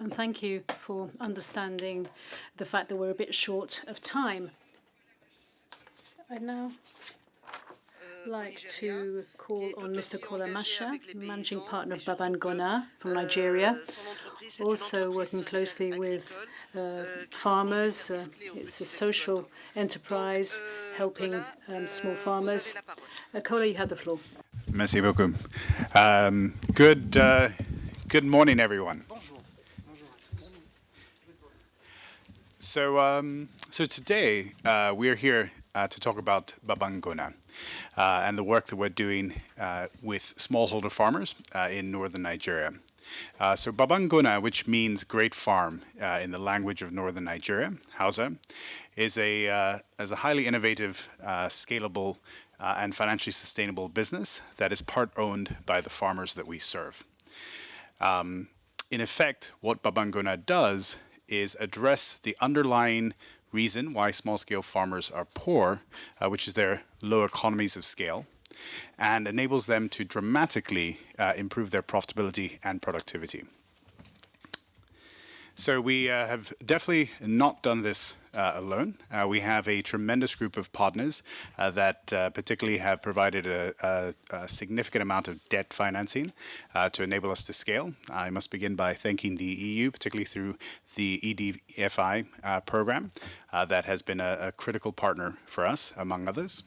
and thank you for understanding the fact that we're a bit short of time. I'd now like to call on Mr. Kola Masha, managing partner of Babban Gona from Nigeria, also working closely with farmers. It's a social enterprise helping small farmers. Kola, you have the floor. Merci beaucoup. Good morning, everyone. So today we are here to talk about Babban Gona and the work that we're doing with smallholder farmers in northern Nigeria. So Babban Gona, which means great farm in the language of northern Nigeria, Hausa, is a highly innovative, scalable, and financially sustainable business that is part owned by the farmers that we serve. In effect, what Babban Gona does is address the underlying reason why small-scale farmers are poor, which is their low economies of scale, and enables them to dramatically improve their profitability and productivity. So we have definitely not done this alone. We have a tremendous group of partners that particularly have provided a significant amount of debt financing to enable us to scale. I must begin by thanking the EU, particularly through the EDFI program, that has been a critical partner for us, among others.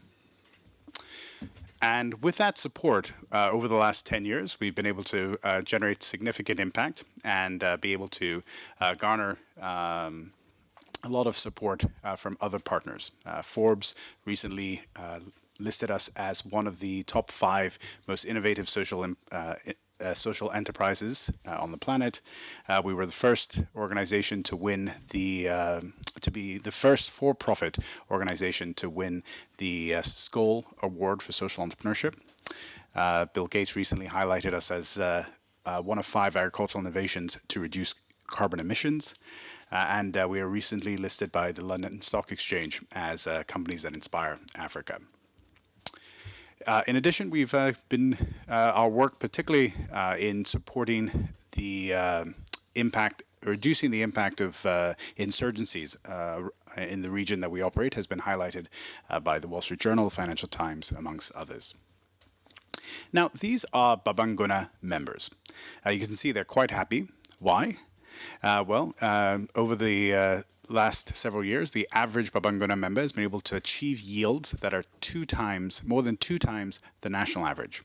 And with that support, over the last 10 years, we've been able to generate significant impact and be able to garner a lot of support from other partners. Forbes recently listed us as one of the top 5 most innovative social enterprises on the planet. We were the first organization to win to be the first for-profit organization to win the Skoll Award for Social Entrepreneurship. Bill Gates recently highlighted us as one of 5 agricultural innovations to reduce carbon emissions. And we are recently listed by the London Stock Exchange as companies that inspire Africa. In addition, we've been our work particularly in supporting the reducing the impact of insurgencies in the region that we operate has been highlighted by the Wall Street Journal, Financial Times, amongst others. Now, these are Babban Gona members. You can see they're quite happy. Why? Over the last several years, the average Babban Gona member has been able to achieve yields that are more than two times the national average.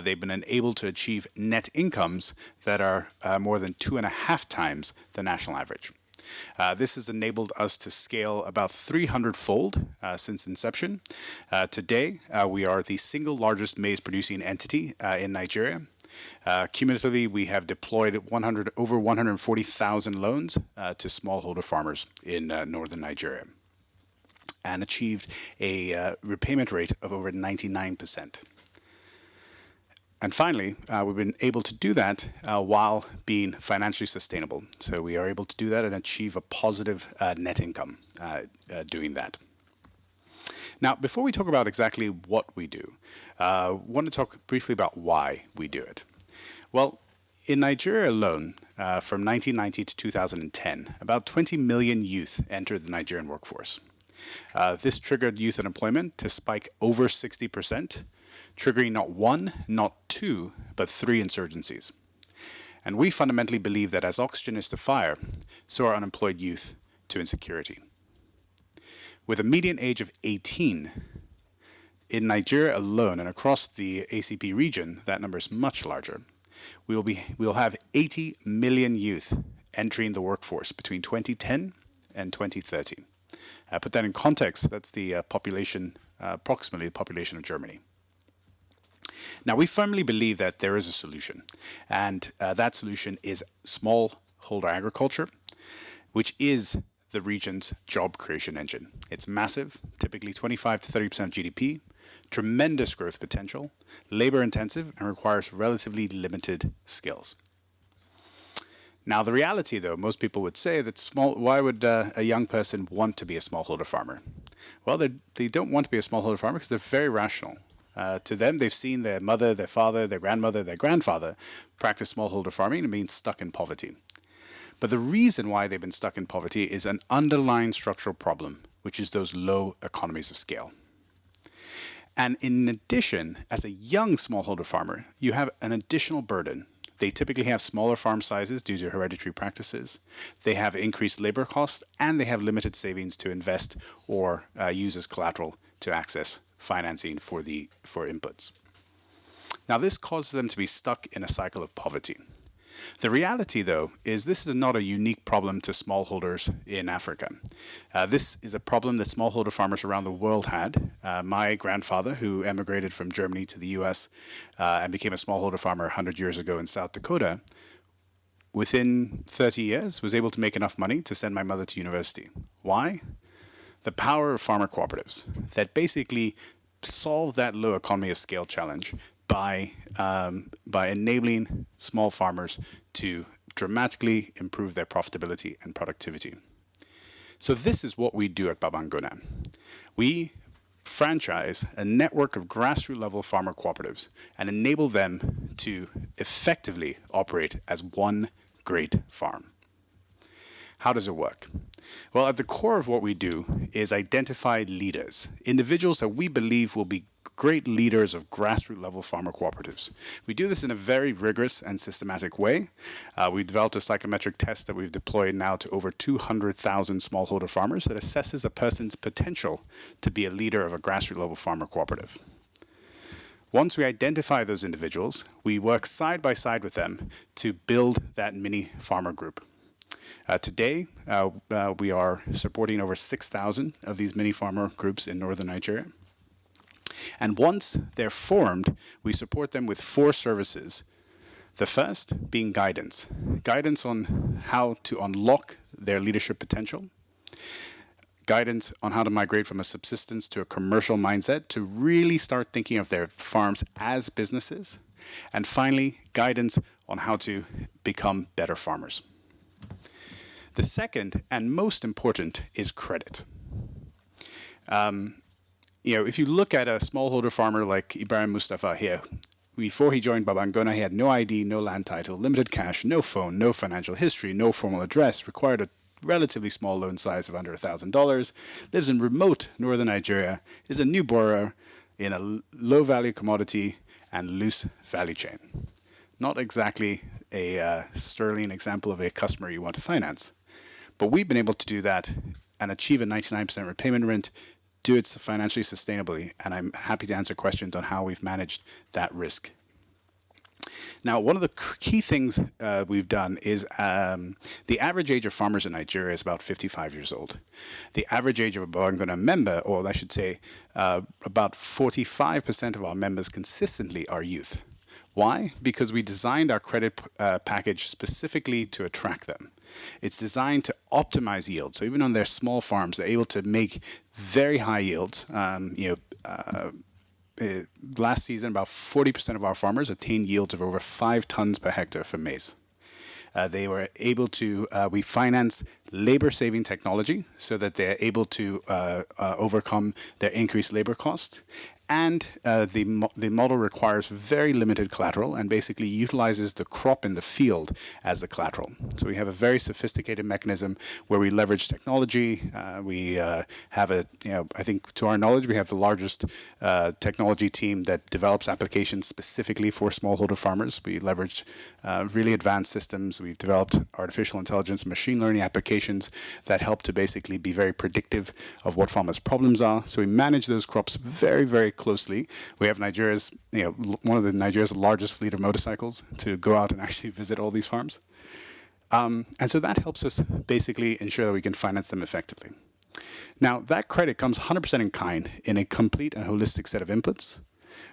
They've been able to achieve net incomes that are more than 2.5 times the national average. This has enabled us to scale about 300-fold since inception. Today, we are the single largest maize-producing entity in Nigeria. Cumulatively, we have deployed over 140,000 loans to smallholder farmers in northern Nigeria and achieved a repayment rate of over 99%. And finally, we've been able to do that while being financially sustainable. So we are able to do that and achieve a positive net income doing that. Now, before we talk about exactly what we do, I want to talk briefly about why we do it. Well, in Nigeria alone, from 1990 to 2010, about 20 million youth entered the Nigerian workforce. This triggered youth unemployment to spike over 60%, triggering not 1, not 2, but 3 insurgencies. And we fundamentally believe that as oxygen is to fire, so are unemployed youth to insecurity. With a median age of 18, in Nigeria alone and across the ACP region, that number is much larger. We'll have 80 million youth entering the workforce between 2010 and 2030. Put that in context, that's the population, approximately the population of Germany. Now, we firmly believe that there is a solution, and that solution is smallholder agriculture, which is the region's job creation engine. It's massive, typically 25 to 30% of GDP, tremendous growth potential, labor intensive, and requires relatively limited skills. Now, the reality, though, most people would say that why would a young person want to be a smallholder farmer? Well, they don't want to be a smallholder farmer because they're very rational. To them, they've seen their mother, their father, their grandmother, their grandfather practice smallholder farming and being stuck in poverty. But the reason why they've been stuck in poverty is an underlying structural problem, which is those low economies of scale. And in addition, as a young smallholder farmer, you have an additional burden. They typically have smaller farm sizes due to hereditary practices. They have increased labor costs, and they have limited savings to invest or use as collateral to access financing for inputs. Now, this causes them to be stuck in a cycle of poverty. The reality, though, is this is not a unique problem to smallholders in Africa. This is a problem that smallholder farmers around the world had. My grandfather, who emigrated from Germany to the US and became a smallholder farmer 100 years ago in South Dakota, within 30 years was able to make enough money to send my mother to university. Why? The power of farmer cooperatives that basically solve that low economy of scale challenge by enabling small farmers to dramatically improve their profitability and productivity. So this is what we do at Babban Gona. We franchise a network of grassroots level farmer cooperatives and enable them to effectively operate as one great farm. How does it work? Well, at the core of what we do is identify leaders, individuals that we believe will be great leaders of grassroots level farmer cooperatives. We do this in a very rigorous and systematic way. We've developed a psychometric test that we've deployed now to over 200,000 smallholder farmers that assesses a person's potential to be a leader of a grassroots level farmer cooperative. Once we identify those individuals, we work side by side with them to build that mini farmer group. Today, we are supporting over 6,000 of these mini farmer groups in northern Nigeria. And once they're formed, we support them with 4 services. The first being guidance. Guidance on how to unlock their leadership potential. Guidance on how to migrate from a subsistence to a commercial mindset to really start thinking of their farms as businesses. And finally, guidance on how to become better farmers. The second and most important is credit. If you look at a smallholder farmer like Ibrahim Mustafa here, before he joined Babban Gona, he had no ID, no land title, limited cash, no phone, no financial history, no formal address, required a relatively small loan size of under $1,000, lives in remote northern Nigeria, is a new borrower in a low-value commodity and loose value chain. Not exactly a sterling example of a customer you want to finance. But we've been able to do that and achieve a 99% repayment rate, do it financially sustainably, and I'm happy to answer questions on how we've managed that risk. Now, one of the key things we've done is the average age of farmers in Nigeria is about 55 years old. The average age of a Babban Gona member, or I should say about 45% of our members consistently are youth. Why? Because we designed our credit package specifically to attract them. It's designed to optimize yield. So even on their small farms, they're able to make very high yields. Last season, about 40% of our farmers attained yields of over 5 tons per hectare for maize. They were able to, we finance labor-saving technology so that they're able to overcome their increased labor cost. And the model requires very limited collateral and basically utilizes the crop in the field as the collateral. So we have a very sophisticated mechanism where we leverage technology. We have I think to our knowledge, we have the largest technology team that develops applications specifically for smallholder farmers. We leverage really advanced systems. We've developed artificial intelligence, machine learning applications that help to basically be very predictive of what farmers' problems are. So we manage those crops very, very closely. We have Nigeria's, one of Nigeria's largest fleet of motorcycles to go out and actually visit all these farms. And so that helps us basically ensure that we can finance them effectively. Now, that credit comes 100% in kind in a complete and holistic set of inputs,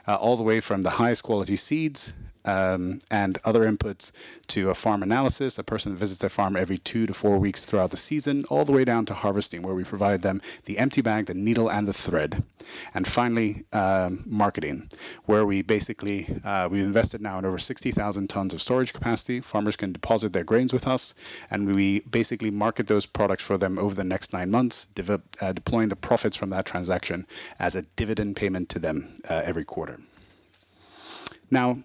all the way from the highest quality seeds and other inputs to a farm analysis. A person visits their farm every 2 to 4 weeks throughout the season, all the way down to harvesting, where we provide them the empty bag, the needle, and the thread. And finally, marketing, where we basically, we've invested now in over 60,000 tons of storage capacity. Farmers can deposit their grains with us, and we basically market those products for them over the next 9 months, deploying the profits from that transaction as a dividend payment to them every quarter. Now,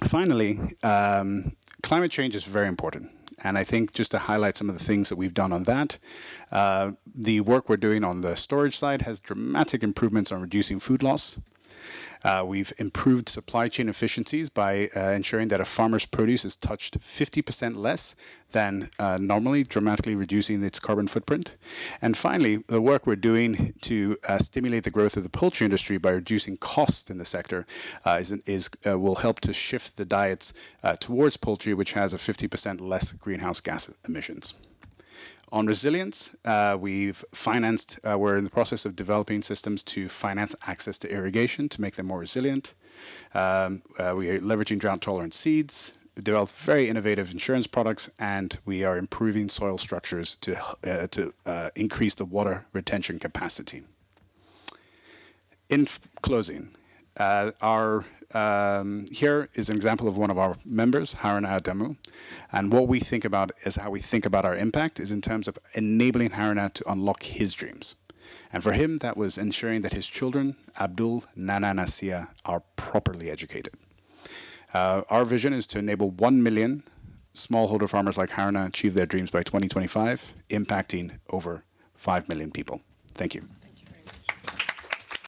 finally, climate change is very important. And I think just to highlight some of the things that we've done on that, the work we're doing on the storage side has dramatic improvements on reducing food loss. We've improved supply chain efficiencies by ensuring that a farmer's produce is touched 50% less than normally, dramatically reducing its carbon footprint. And finally, the work we're doing to stimulate the growth of the poultry industry by reducing costs in the sector will help to shift the diets towards poultry, which has a 50% less greenhouse gas emissions. On resilience, we're in the process of developing systems to finance access to irrigation to make them more resilient. We are leveraging drought-tolerant seeds, developed very innovative insurance products, and we are improving soil structures to increase the water retention capacity. In closing, here is an example of one of our members, Haruna Adamu, and what we think about is how we think about our impact is in terms of enabling Haruna to unlock his dreams. And for him, that was ensuring that his children, Abdul, Nana, and Asiya, are properly educated. Our vision is to enable 1 million smallholder farmers like Haruna achieve their dreams by 2025, impacting over 5 million people. Thank you.